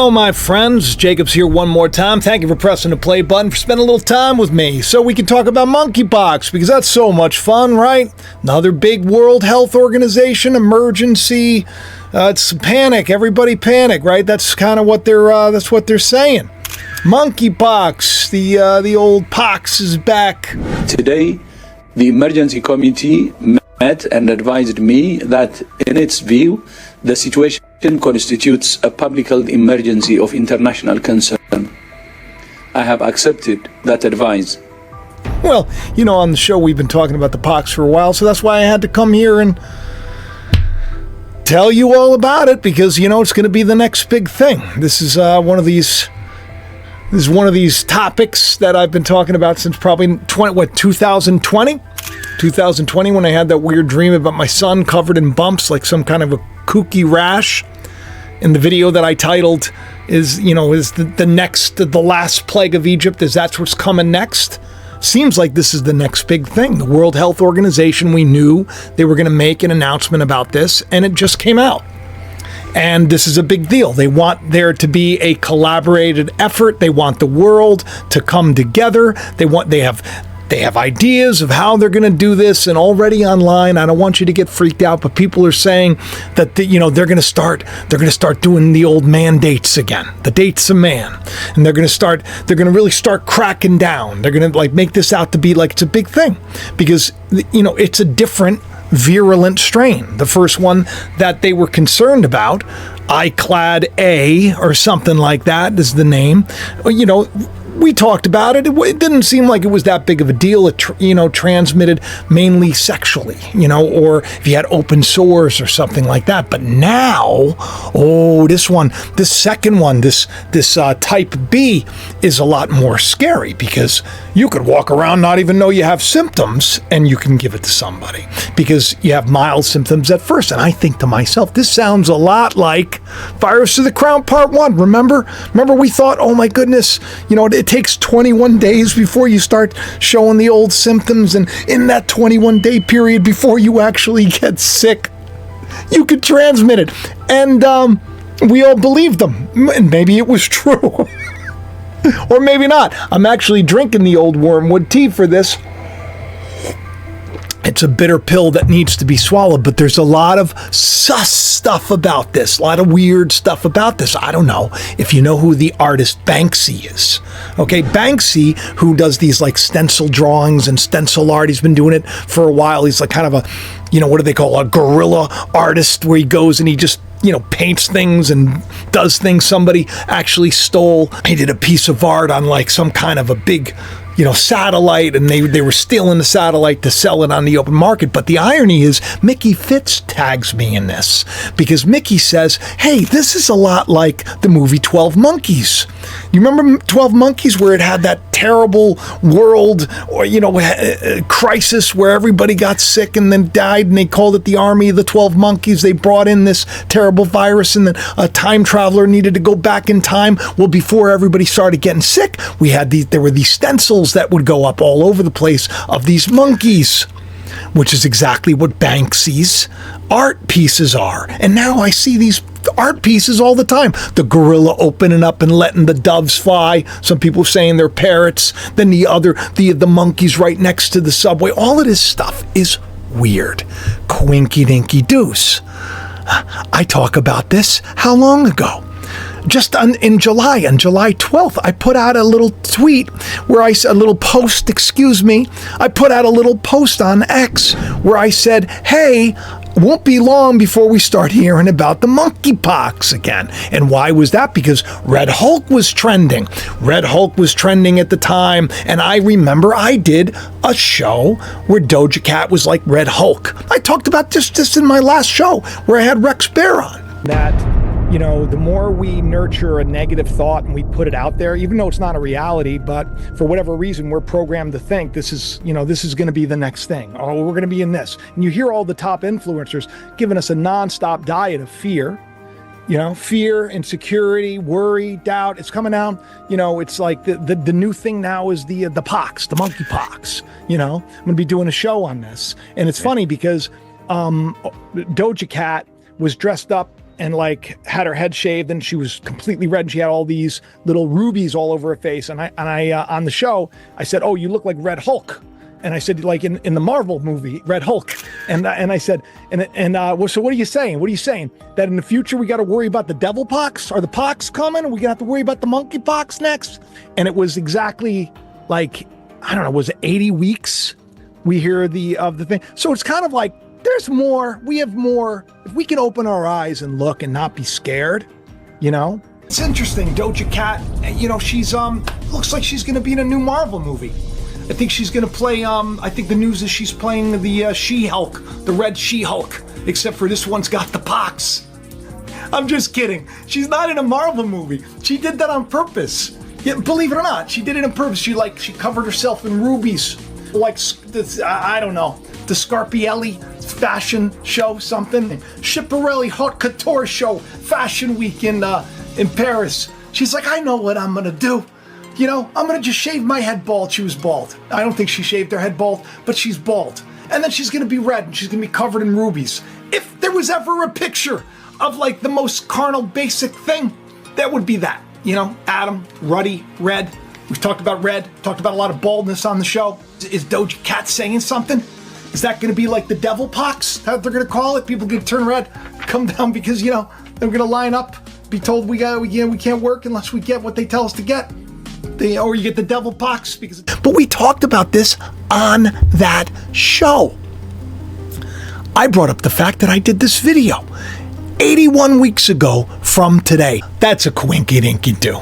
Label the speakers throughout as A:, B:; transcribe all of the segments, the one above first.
A: Hello, my friends. Jacob's here one more time. Thank you for pressing the play button, for spending a little time with me so we can talk about monkeypox, because that's so much fun, right? Another big World Health Organization emergency. It's panic. Everybody panic, right? That's kind of what they're saying. Monkeypox, the old pox is back.
B: Today, the emergency committee met and advised me that, in its view, the situation constitutes a public health emergency of international concern. I have accepted that advice.
A: Well, on the show we've been talking about the pox for a while, so that's why I had to come here and tell you all about it, because it's going to be the next big thing. This is one of these topics that I've been talking about since probably 2020? 2020, when I had that weird dream about my son covered in bumps like some kind of a kooky rash. And the video that I titled is the last plague of Egypt, that's what's coming next. Seems like this is the next big thing. The World Health Organization, we knew they were going to make an announcement about this, and it just came out. And this is a big deal. They want there to be a collaborated effort. They want the world to come together. They have ideas of how they're going to do this, and already online, I don't want you to get freaked out, but people are saying that they're going to start doing the old mandates again, the dates of man, and they're going to really start cracking down. They're going to make this out to be like it's a big thing, because it's a different virulent strain. The first one that they were concerned about, iClad A or something like that is the name. We talked about it. It didn't seem like it was that big of a deal. It, transmitted mainly sexually, or if you had open sores or something like that. But now, this second one, this type B is a lot more scary, because you could walk around not even know you have symptoms, and you can give it to somebody because you have mild symptoms at first. And I think to myself, this sounds a lot like Virus of the Crown Part 1. Remember we thought, oh my goodness, it takes 21 days before you start showing the old symptoms, and in that 21-day period before you actually get sick, you could transmit it. And we all believed them, and maybe it was true. Or maybe not. I'm actually drinking the old wormwood tea for this. It's a bitter pill that needs to be swallowed, but there's a lot of sus stuff about this, a lot of weird stuff about this. I don't know if you know who the artist Banksy is. Okay, Banksy, who does these stencil drawings and stencil art, he's been doing it for a while. He's like kind of a, what do they call, a guerrilla artist, where he goes and he just paints things and does things somebody actually stole. He did a piece of art on some kind of a big satellite, and they were stealing the satellite to sell it on the open market. But the irony is, Mickey Fitz tags me in this, because Mickey says, hey, this is a lot like the movie 12 Monkeys. You remember 12 Monkeys, where it had that terrible world or crisis where everybody got sick and then died, and they called it the Army of the 12 Monkeys. They brought in this terrible virus, and then a time traveler needed to go back in time. Well, before everybody started getting sick, there were these stencils that would go up all over the place of these monkeys, which is exactly what Banksy's art pieces are. And now I see these art pieces all the time. The gorilla opening up and letting the doves fly. Some people saying they're parrots. Then the monkeys right next to the subway. All of this stuff is weird. Quinky dinky deuce. I talk about this how long ago? Just in July, on July 12th, I put out a little tweet where I put out a little post on X where I said, hey, won't be long before we start hearing about the monkeypox again. And why was that? Because Red Hulk was trending. Red Hulk was trending at the time, and I remember I did a show where Doja Cat was like Red Hulk. I talked about this in my last show where I had Rex Bear on. That the more we nurture a negative thought and we put it out there, even though it's not a reality, but for whatever reason, we're programmed to think this is going to be the next thing. Oh, we're going to be in this. And you hear all the top influencers giving us a nonstop diet of fear, fear, insecurity, worry, doubt. It's coming down. It's like the new thing now is the pox, the monkeypox. I'm going to be doing a show on this. And it's funny because Doja Cat was dressed up and like had her head shaved, and she was completely red, and she had all these little rubies all over her face. And I on the show, I said, "Oh, you look like Red Hulk." And I said, like in the Marvel movie, Red Hulk. And I said, well, so what are you saying? What are you saying? That in the future we got to worry about the devil pox? Are the pox coming? Are we gonna have to worry about the monkeypox next? And it was exactly like, I don't know, was it 80 weeks? We hear of the thing. So it's kind of like there's more. We have more. If we can open our eyes and look and not be scared, you know. It's interesting. Doja Cat, you know, she's looks like she's gonna be in a new Marvel movie. I think she's going to play, I think the news is she's playing the She-Hulk, the Red She-Hulk, except for this one's got the pox. I'm just kidding. She's not in a Marvel movie. She did that on purpose. Yeah, believe it or not, she did it on purpose. She covered herself in rubies, like, I don't know, the Scarpielli fashion show, something. Schiaparelli Haute Couture show, fashion week in Paris. She's like, I know what I'm going to do. You know, I'm going to just shave my head bald. She was bald. I don't think she shaved her head bald, but she's bald. And then she's going to be red, and she's going to be covered in rubies. If there was ever a picture of like the most carnal basic thing, that would be that. You know, Adam, ruddy, red. We've talked about red, talked about a lot of baldness on the show. Is Doja Cat saying something? Is that going to be like the devil pox? How they're going to call it? People going to turn red, come down because, you know, they're going to line up, be told we can't work unless we get what they tell us to get. Or you get the devil pox because. But we talked about this on that show. I brought up the fact that I did this video 81 weeks ago from today. That's a coinky-dinky do.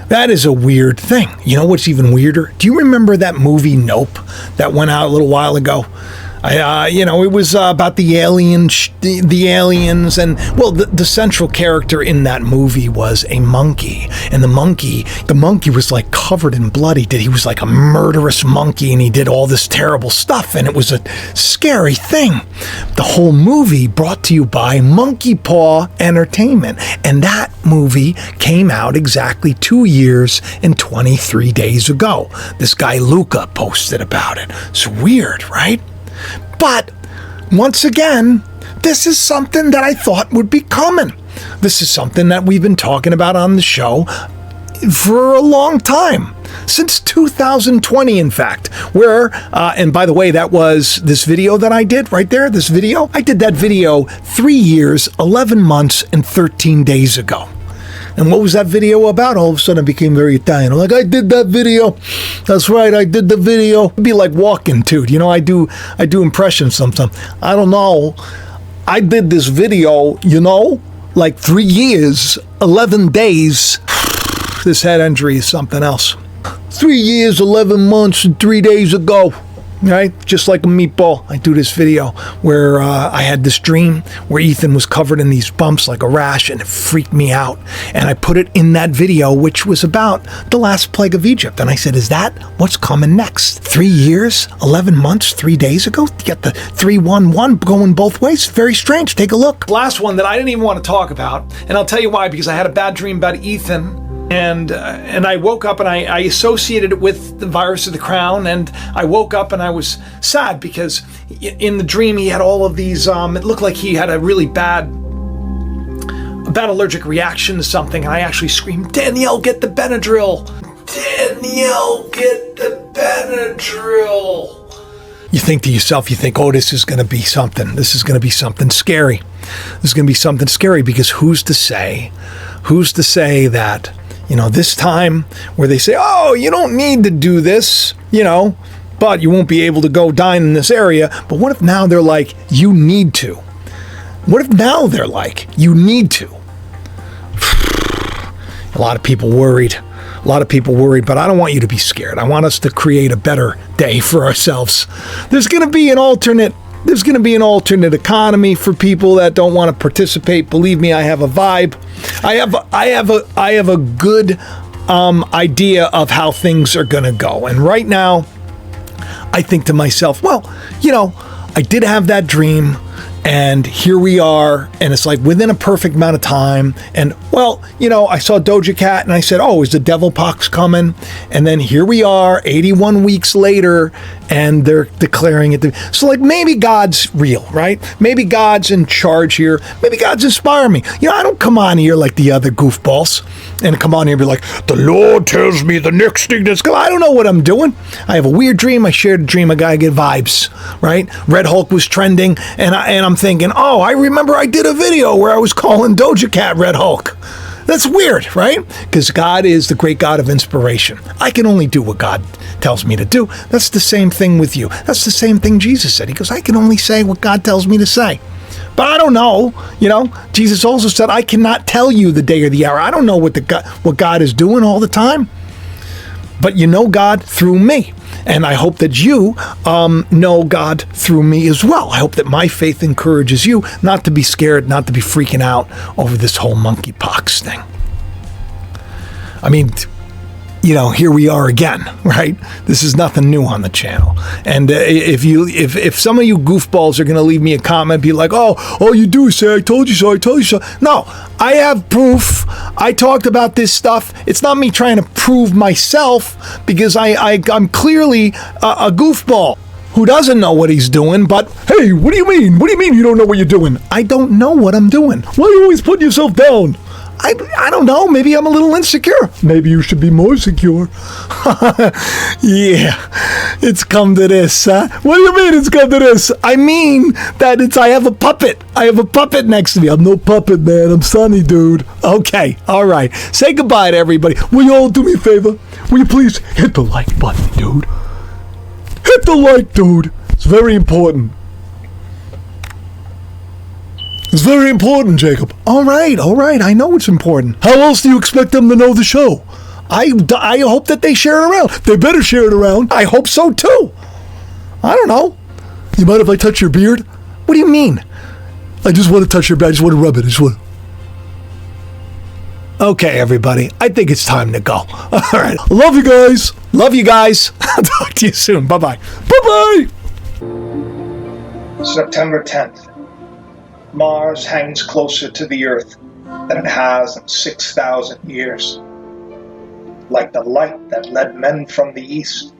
A: That is a weird thing. You know what's even weirder? Do you remember that movie Nope that went out a little while ago? You know, it was about the aliens, and well, the central character in that movie was a monkey, and the monkey was like covered in blood. He was like a murderous monkey, and he did all this terrible stuff, and it was a scary thing. The whole movie brought to you by Monkey Paw Entertainment, and that movie came out exactly 2 years and 23 days ago. This guy Luca posted about it. It's weird, right? But once again, this is something that I thought would be coming. This is something that we've been talking about on the show for a long time, since 2020, in fact, where, and by the way, that was this video that I did right there, this video. I did that video 3 years, 11 months, and 13 days ago. And what was that video about? All of a sudden I became very Italian. I'm like, I did that video. That's right, I did the video. It'd be like walking too. You know, I do impressions sometimes. I don't know. I did this video, you know, like 3 years, 11 days. This head injury is something else. 3 years, 11 months, and 3 days ago. Right? Just like a meatball, I do this video where I had this dream where Ethan was covered in these bumps like a rash, and it freaked me out. And I put it in that video, which was about the last plague of Egypt. And I said, is that what's coming next? 3 years, 11 months, 3 days ago? You got the 311 going both ways. Very strange. Take a look. Last one that I didn't even want to talk about, and I'll tell you why, because I had a bad dream about Ethan. And I woke up and I associated it with the virus of the crown, and I woke up and I was sad because in the dream he had all of these, it looked like he had a really bad allergic reaction to something, and I actually screamed, Danielle, get the Benadryl! Danielle, get the Benadryl! You think to yourself, oh, this is going to be something. This is going to be something scary. This is going to be something scary, because who's to say that, you know, this time where they say, oh, you don't need to do this, you know, but you won't be able to go dine in this area. But what if now they're like, you need to? What if now they're like, you need to? A lot of people worried, but I don't want you to be scared. I want us to create a better day for ourselves. There's going to be an alternate economy for people that don't want to participate. Believe me, I have a vibe. I have a good idea of how things are going to go. And right now, I think to myself, well, you know, I did have that dream. And here we are, and it's like within a perfect amount of time. And well, you know, I saw Doja Cat and I said, oh, is the devil pox coming? And then here we are 81 weeks later, and they're declaring it. So like maybe God's real, right? Maybe God's in charge here. Maybe God's inspiring me. You know, I don't come on here like the other goofballs and come on here and be like, the Lord tells me the next thing that's going. I don't know what I'm doing. I have a weird dream. I shared a dream. I gotta get vibes, right? Red Hulk was trending, and I'm thinking, oh, I remember I did a video where I was calling Doja Cat Red Hulk. That's weird, right? Because God is the great God of inspiration. I can only do what God tells me to do. That's the same thing with you. That's the same thing Jesus said. He goes, I can only say what God tells me to say. But I don't know, you know. Jesus also said, I cannot tell you the day or the hour. I don't know what God is doing all the time. But you know God through me. And I hope that you know God through me as well. I hope that my faith encourages you not to be scared, not to be freaking out over this whole monkeypox thing. I mean, you know, here we are again, right? This is nothing new on the channel. And if some of you goofballs are going to leave me a comment, be like, oh, all you do is say, I told you so, I told you so. No, I have proof. I talked about this stuff. It's not me trying to prove myself, because I'm clearly a goofball who doesn't know what he's doing. But hey, what do you mean? What do you mean you don't know what you're doing? I don't know what I'm doing. Why are you always putting yourself down? I don't know. Maybe I'm a little insecure. Maybe you should be more secure. Yeah, it's come to this, huh? What do you mean it's come to this? I mean that I have a puppet. I have a puppet next to me. I'm no puppet, man. I'm Sonny, dude. Okay, all right. Say goodbye to everybody. Will you all do me a favor? Will you please hit the like button, dude? Hit the like, dude. It's very important. It's very important, Jacob. All right. I know it's important. How else do you expect them to know the show? I hope that they share it around. They better share it around. I hope so, too. I don't know. You mind if I touch your beard? What do you mean? I just want to touch your beard. I just want to rub it. Okay, everybody. I think it's time to go. All right. Love you guys. Love you guys. I'll talk to you soon. Bye-bye. Bye-bye.
C: September 10th. Mars hangs closer to the Earth than it has in 6,000 years. Like the light that led men from the East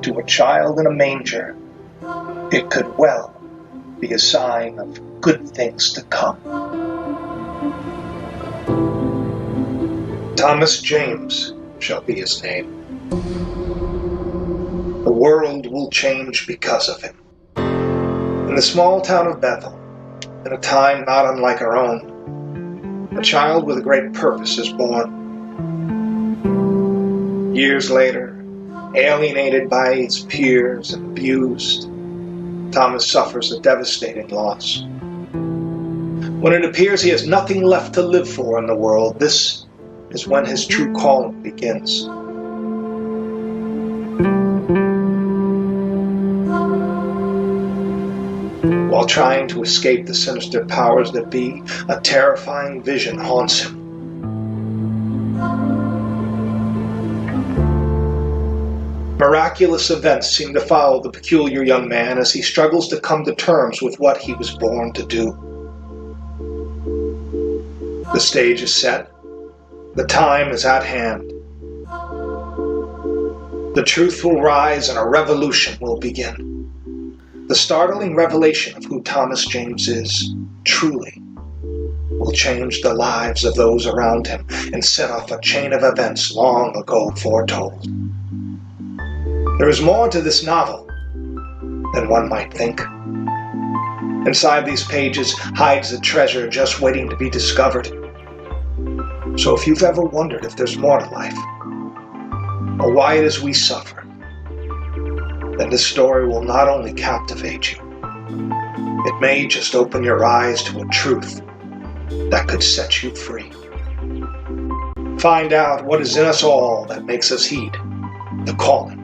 C: to a child in a manger, it could well be a sign of good things to come. Thomas James shall be his name. The world will change because of him. In the small town of Bethel, in a time not unlike our own, a child with a great purpose is born. Years later, alienated by his peers and abused, Thomas suffers a devastating loss. When it appears he has nothing left to live for in the world, this is when his true calling begins. While trying to escape the sinister powers that be, a terrifying vision haunts him. Miraculous events seem to follow the peculiar young man as he struggles to come to terms with what he was born to do. The stage is set. The time is at hand. The truth will rise and a revolution will begin. The startling revelation of who Thomas James is, truly, will change the lives of those around him and set off a chain of events long ago foretold. There is more to this novel than one might think. Inside these pages hides a treasure just waiting to be discovered. So if you've ever wondered if there's more to life, or why it is we suffer, then this story will not only captivate you, it may just open your eyes to a truth that could set you free. Find out what is in us all that makes us heed the calling